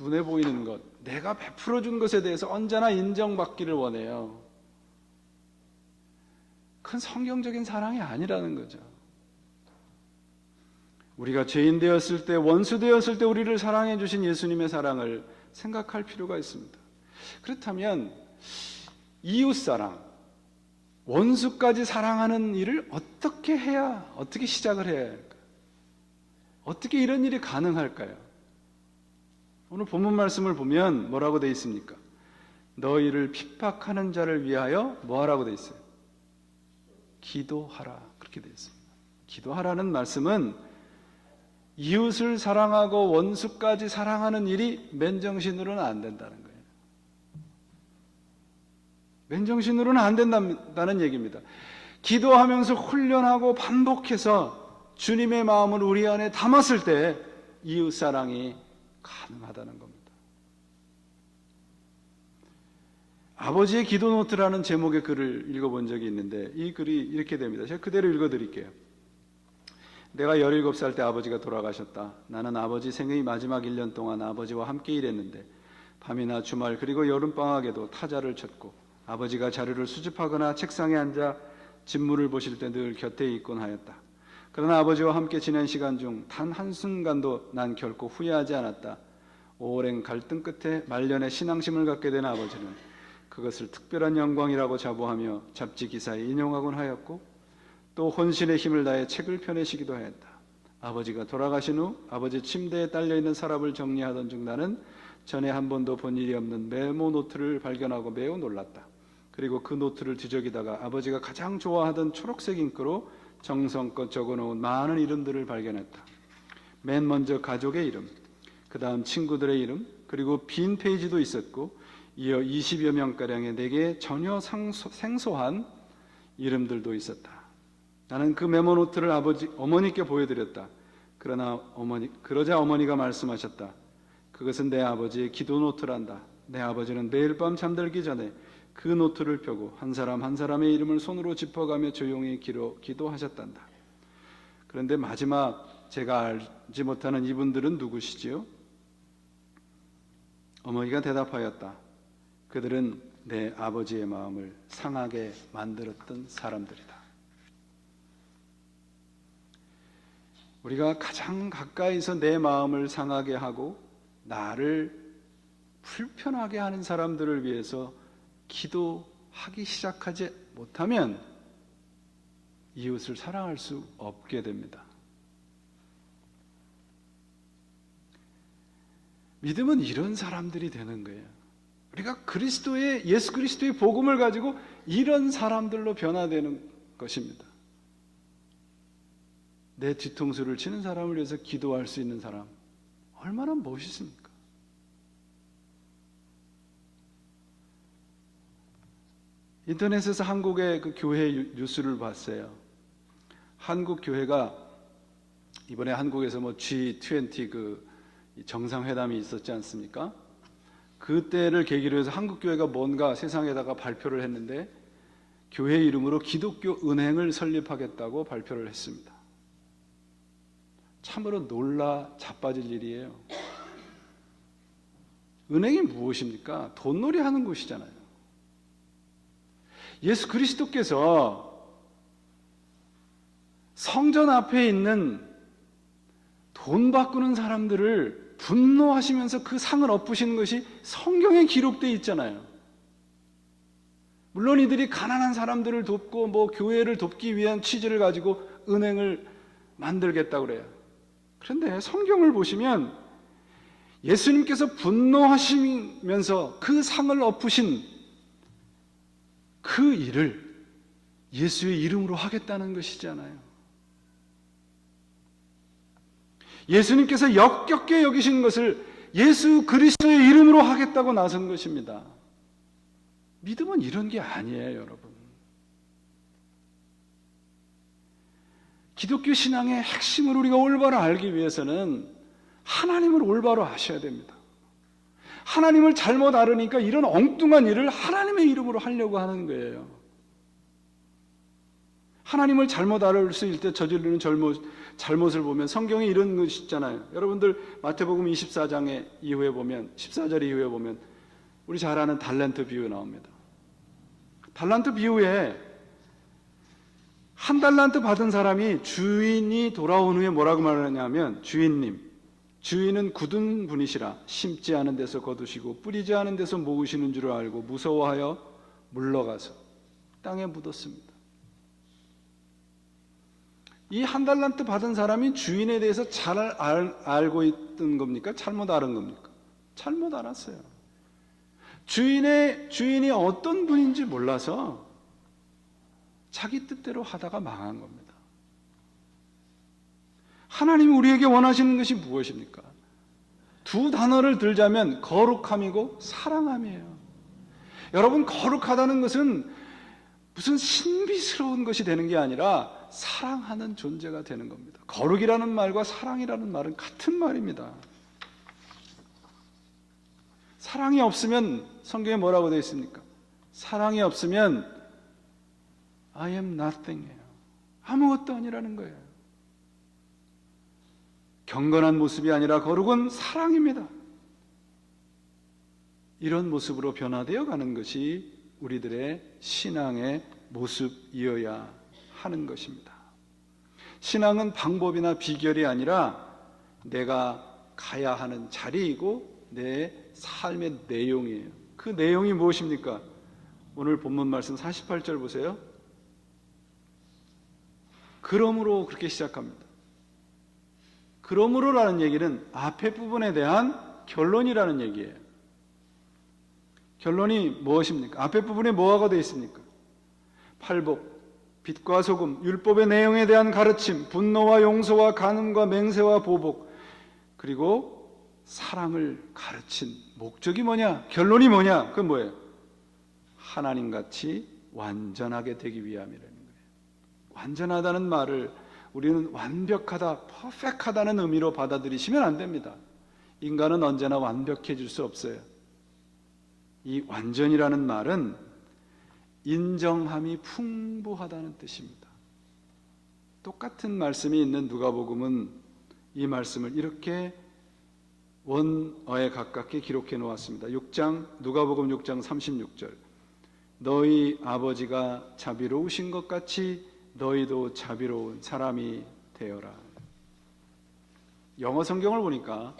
눈에 보이는 것, 내가 베풀어 준 것에 대해서 언제나 인정받기를 원해요. 그건 성경적인 사랑이 아니라는 거죠. 우리가 죄인 되었을 때, 원수 되었을 때 우리를 사랑해 주신 예수님의 사랑을 생각할 필요가 있습니다. 그렇다면 이웃사랑, 원수까지 사랑하는 일을 어떻게 시작을 해야 할까요? 어떻게 이런 일이 가능할까요? 오늘 본문 말씀을 보면 뭐라고 되어 있습니까? 너희를 핍박하는 자를 위하여 뭐하라고 되어 있어요? 기도하라, 그렇게 되어 있습니다. 기도하라는 말씀은 이웃을 사랑하고 원수까지 사랑하는 일이 맨정신으로는 안 된다는 거예요. 맨정신으로는 안 된다는 얘기입니다. 기도하면서 훈련하고 반복해서 주님의 마음을 우리 안에 담았을 때 이웃사랑이 가능하다는 겁니다. 아버지의 기도노트라는 제목의 글을 읽어본 적이 있는데 이 글이 이렇게 됩니다. 제가 그대로 읽어드릴게요. 내가 17살 때 아버지가 돌아가셨다. 나는 아버지 생의 마지막 1년 동안 아버지와 함께 일했는데 밤이나 주말 그리고 여름방학에도 타자를 쳤고 아버지가 자료를 수집하거나 책상에 앉아 집물을 보실 때 늘 곁에 있곤 하였다. 그러나 아버지와 함께 지낸 시간 중 단 한순간도 난 결코 후회하지 않았다. 오랜 갈등 끝에 말년에 신앙심을 갖게 된 아버지는 그것을 특별한 영광이라고 자부하며 잡지 기사에 인용하곤 하였고 또 혼신의 힘을 다해 책을 펴내시기도 하였다. 아버지가 돌아가신 후 아버지 침대에 딸려있는 서랍을 정리하던 중 나는 전에 한 번도 본 일이 없는 메모 노트를 발견하고 매우 놀랐다. 그리고 그 노트를 뒤적이다가 아버지가 가장 좋아하던 초록색 잉크로 정성껏 적어놓은 많은 이름들을 발견했다. 맨 먼저 가족의 이름, 그 다음 친구들의 이름, 그리고 빈 페이지도 있었고 이어 20여 명가량의 내게 전혀 생소한 이름들도 있었다. 나는 그 메모노트를 어머니께 보여드렸다. 그러자 어머니가 말씀하셨다. 그것은 내 아버지의 기도노트란다. 내 아버지는 매일 밤 잠들기 전에 그 노트를 펴고 한 사람 한 사람의 이름을 손으로 짚어가며 조용히 기도하셨단다. 그런데 마지막 제가 알지 못하는 이분들은 누구시지요? 어머니가 대답하였다. 그들은 내 아버지의 마음을 상하게 만들었던 사람들이다. 우리가 가장 가까이서 내 마음을 상하게 하고 나를 불편하게 하는 사람들을 위해서 기도하기 시작하지 못하면 이웃을 사랑할 수 없게 됩니다. 믿음은 이런 사람들이 되는 거예요. 우리가 예수 그리스도의 복음을 가지고 이런 사람들로 변화되는 것입니다. 내 뒤통수를 치는 사람을 위해서 기도할 수 있는 사람, 얼마나 멋있습니까? 인터넷에서 한국의 그 교회 뉴스를 봤어요. 한국 교회가 이번에 한국에서 G20 그 정상회담이 있었지 않습니까? 그때를 계기로 해서 한국 교회가 뭔가 세상에다가 발표를 했는데 교회 이름으로 기독교 은행을 설립하겠다고 발표를 했습니다. 참으로 놀라 자빠질 일이에요. 은행이 무엇입니까? 돈놀이 하는 곳이잖아요. 예수 그리스도께서 성전 앞에 있는 돈 바꾸는 사람들을 분노하시면서 그 상을 엎으시는 것이 성경에 기록되어 있잖아요. 물론 이들이 가난한 사람들을 돕고 교회를 돕기 위한 취지를 가지고 은행을 만들겠다고 그래요. 그런데 성경을 보시면 예수님께서 분노하시면서 그 상을 엎으신 그 일을 예수의 이름으로 하겠다는 것이잖아요. 예수님께서 역겹게 여기신 것을 예수 그리스도의 이름으로 하겠다고 나선 것입니다. 믿음은 이런 게 아니에요, 여러분. 기독교 신앙의 핵심을 우리가 올바로 알기 위해서는 하나님을 올바로 아셔야 됩니다. 하나님을 잘못 알으니까 이런 엉뚱한 일을 하나님의 이름으로 하려고 하는 거예요. 하나님을 잘못 알을 수 있을 때 저지르는 잘못을 보면 성경에 이런 것이 있잖아요. 여러분들 마태복음 24장에 이후에 보면 14절 이후에 보면 우리 잘 아는 달란트 비유 나옵니다. 달란트 비유에 한 달란트 받은 사람이 주인이 돌아온 후에 뭐라고 말하냐면 주인은 굳은 분이시라 심지 않은 데서 거두시고 뿌리지 않은 데서 모으시는 줄 알고 무서워하여 물러가서 땅에 묻었습니다. 이 한 달란트 받은 사람이 주인에 대해서 잘 알고 있던 겁니까? 잘못 알은 겁니까? 잘못 알았어요. 주인이 어떤 분인지 몰라서 자기 뜻대로 하다가 망한 겁니다. 하나님이 우리에게 원하시는 것이 무엇입니까? 두 단어를 들자면 거룩함이고 사랑함이에요. 여러분, 거룩하다는 것은 무슨 신비스러운 것이 되는 게 아니라 사랑하는 존재가 되는 겁니다. 거룩이라는 말과 사랑이라는 말은 같은 말입니다. 사랑이 없으면 성경에 뭐라고 되어 있습니까? 사랑이 없으면 I am nothing이에요. 아무것도 아니라는 거예요. 경건한 모습이 아니라 거룩은 사랑입니다. 이런 모습으로 변화되어 가는 것이 우리들의 신앙의 모습이어야 하는 것입니다. 신앙은 방법이나 비결이 아니라 내가 가야 하는 자리이고 내 삶의 내용이에요. 그 내용이 무엇입니까? 오늘 본문 말씀 48절 보세요. 그러므로 그렇게 시작합니다. 그러므로라는 얘기는 앞에 부분에 대한 결론이라는 얘기예요. 결론이 무엇입니까? 앞에 부분에 뭐가 되어 있습니까? 팔복, 빛과 소금, 율법의 내용에 대한 가르침, 분노와 용서와 간음과 맹세와 보복, 그리고 사랑을 가르친 목적이 뭐냐? 결론이 뭐냐? 그건 뭐예요? 하나님같이 완전하게 되기 위함이라는 거예요. 완전하다는 말을 우리는 완벽하다, 퍼펙하다는 의미로 받아들이시면 안 됩니다. 인간은 언제나 완벽해질 수 없어요. 이 완전이라는 말은 인정함이 풍부하다는 뜻입니다. 똑같은 말씀이 있는 누가복음은 이 말씀을 이렇게 원어에 가깝게 기록해 놓았습니다. 누가복음 6장 36절. 너희 아버지가 자비로우신 것 같이 너희도 자비로운 사람이 되어라. 영어 성경을 보니까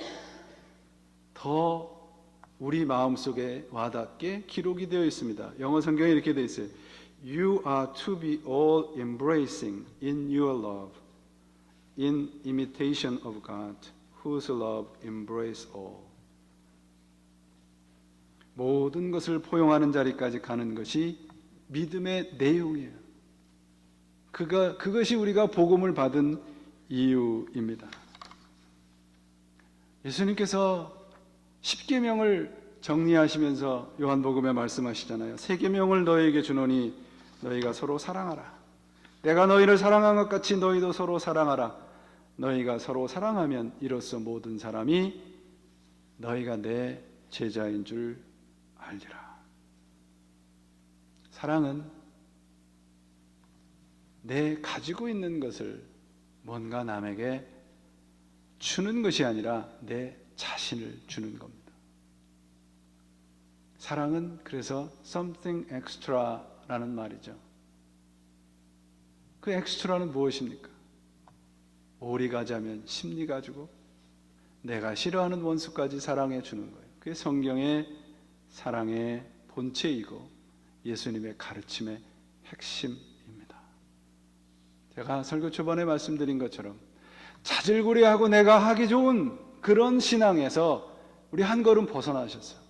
더 우리 마음속에 와닿게 기록이 되어 있습니다. 영어 성경에 이렇게 되어 있어요. You are to be all embracing in your love, in imitation of God, whose love embrace all. 모든 것을 포용하는 자리까지 가는 것이 믿음의 내용이에요. 그것이 우리가 복음을 받은 이유입니다. 예수님께서 10계명을 정리하시면서 요한복음에 말씀하시잖아요. 3계명을 너희에게 주노니 너희가 서로 사랑하라. 내가 너희를 사랑한 것 같이 너희도 서로 사랑하라. 너희가 서로 사랑하면 이로써 모든 사람이 너희가 내 제자인 줄 알리라. 사랑은 내 가지고 있는 것을 뭔가 남에게 주는 것이 아니라 내 자신을 주는 겁니다. 사랑은 그래서 something extra라는 말이죠. 그 extra는 무엇입니까? 오리 가자면 심리 가지고 내가 싫어하는 원수까지 사랑해 주는 거예요. 그게 성경의 사랑의 본체이고 예수님의 가르침의 핵심입니다. 제가 설교 초반에 말씀드린 것처럼 자질구레하고 내가 하기 좋은 그런 신앙에서 우리 한 걸음 벗어나셨어요.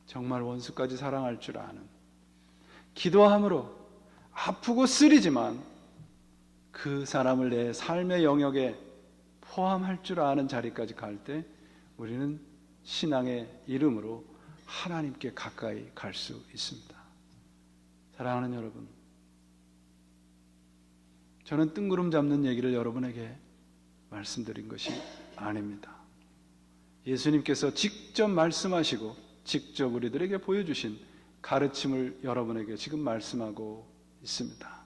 정말 원수까지 사랑할 줄 아는, 기도함으로 아프고 쓰리지만 그 사람을 내 삶의 영역에 포함할 줄 아는 자리까지 갈 때 우리는 신앙의 이름으로 하나님께 가까이 갈 수 있습니다. 사랑하는 여러분, 저는 뜬구름 잡는 얘기를 여러분에게 말씀드린 것이 아닙니다. 예수님께서 직접 말씀하시고 직접 우리들에게 보여주신 가르침을 여러분에게 지금 말씀하고 있습니다.